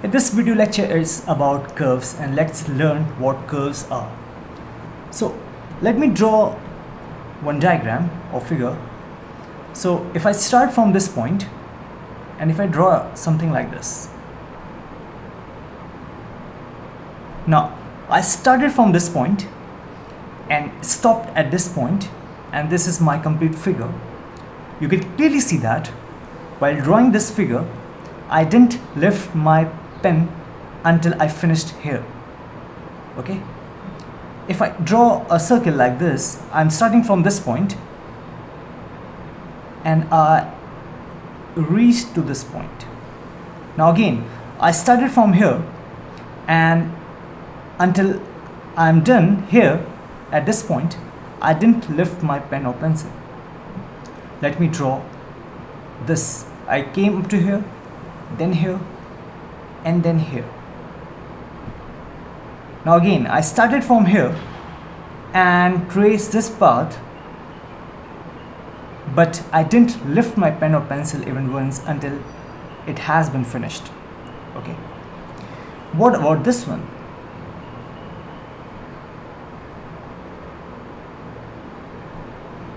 This video lecture is about curves, and let's learn what curves are. So let me draw one diagram or figure. So if I start from this point and if I draw something like this. Now I started from this point and stopped at this point, and this is my complete figure. You can clearly see that while drawing this figure I didn't lift my pen until I finished here. Okay, if I draw a circle like this, I'm starting from this point and I reached to this point. Now again I started from here and until I'm done here at this point I didn't lift my pen or pencil. Let me draw this. I came up to here, then here, and then here. Now again I started from here and traced this path, but I didn't lift my pen or pencil even once until it has been finished. Okay, what about this one?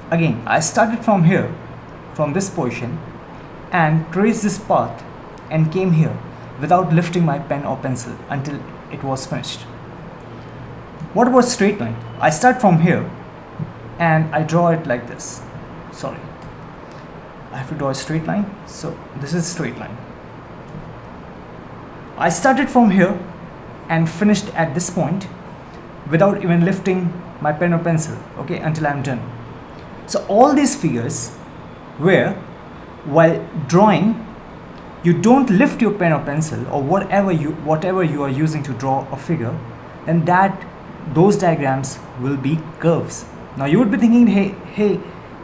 Again I started from here, from this position, and traced this path and came here without lifting my pen or pencil until it was finished. What about straight line? I start from here and I draw it like this. Sorry, I have to draw a straight line. So this is straight line. I started from here and finished at this point without even lifting my pen or pencil, okay, until I'm done. So all these figures where while drawing you don't lift your pen or pencil or whatever you are using to draw a figure, then those diagrams will be curves. Now you would be thinking, hey,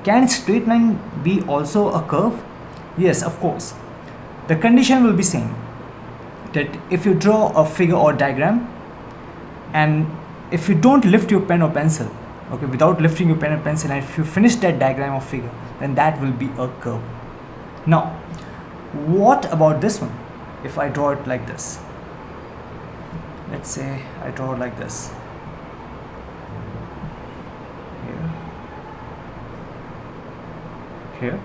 can straight line be also a curve? Yes, of course. The condition will be same, that if you draw a figure or diagram and if you don't lift your pen or pencil, okay, without lifting your pen or pencil, and if you finish that diagram or figure, then that will be a curve. Now what about this one? If I draw it like this, let's say I draw it like this, here,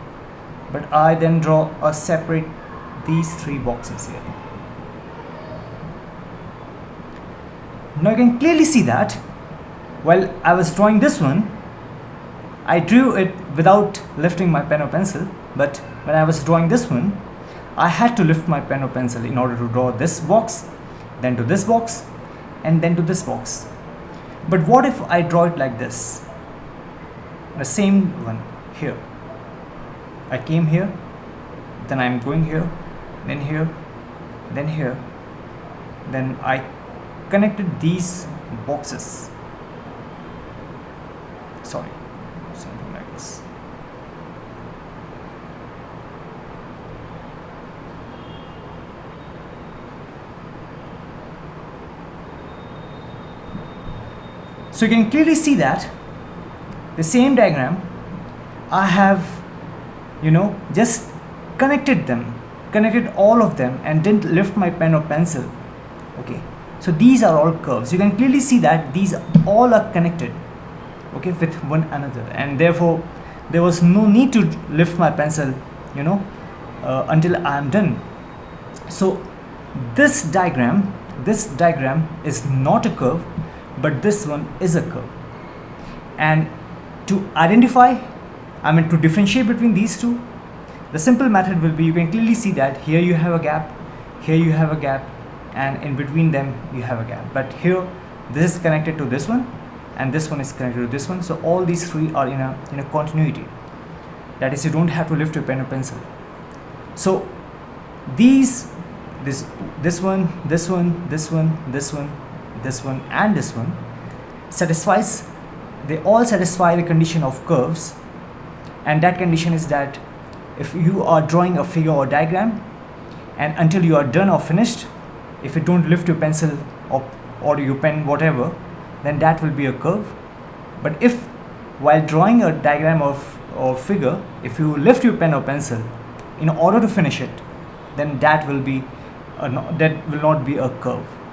but I then draw a separate these three boxes here. Now you can clearly see that while I was drawing this one, I drew it without lifting my pen or pencil, but when I was drawing this one, I had to lift my pen or pencil in order to draw this box, then to this box, and then to this box. But what if I draw it like this? The same one here. I came here, then I'm going here, then here, then here, then I connected these boxes. Sorry, something like this. So you can clearly see that the same diagram I have, just connected all of them and didn't lift my pen or pencil. Okay, so these are all curves. You can clearly see that these all are connected, okay, with one another, and therefore there was no need to lift my pencil, until I am done. So this diagram is not a curve, but this one is a curve. And to identify, to differentiate between these two, the simple method will be, you can clearly see that here you have a gap, here you have a gap, and in between them you have a gap. But here this is connected to this one and this one is connected to this one, so all these three are in a continuity. That is, you don't have to lift your pen or pencil. So this one, this one, this one, this one, this one, and this one they all satisfy the condition of curves, and that condition is that if you are drawing a figure or diagram and until you are done or finished, if you don't lift your pencil or your pen, whatever, then that will be a curve. But if while drawing a diagram or figure, if you lift your pen or pencil in order to finish it, then that will be that will not be a curve.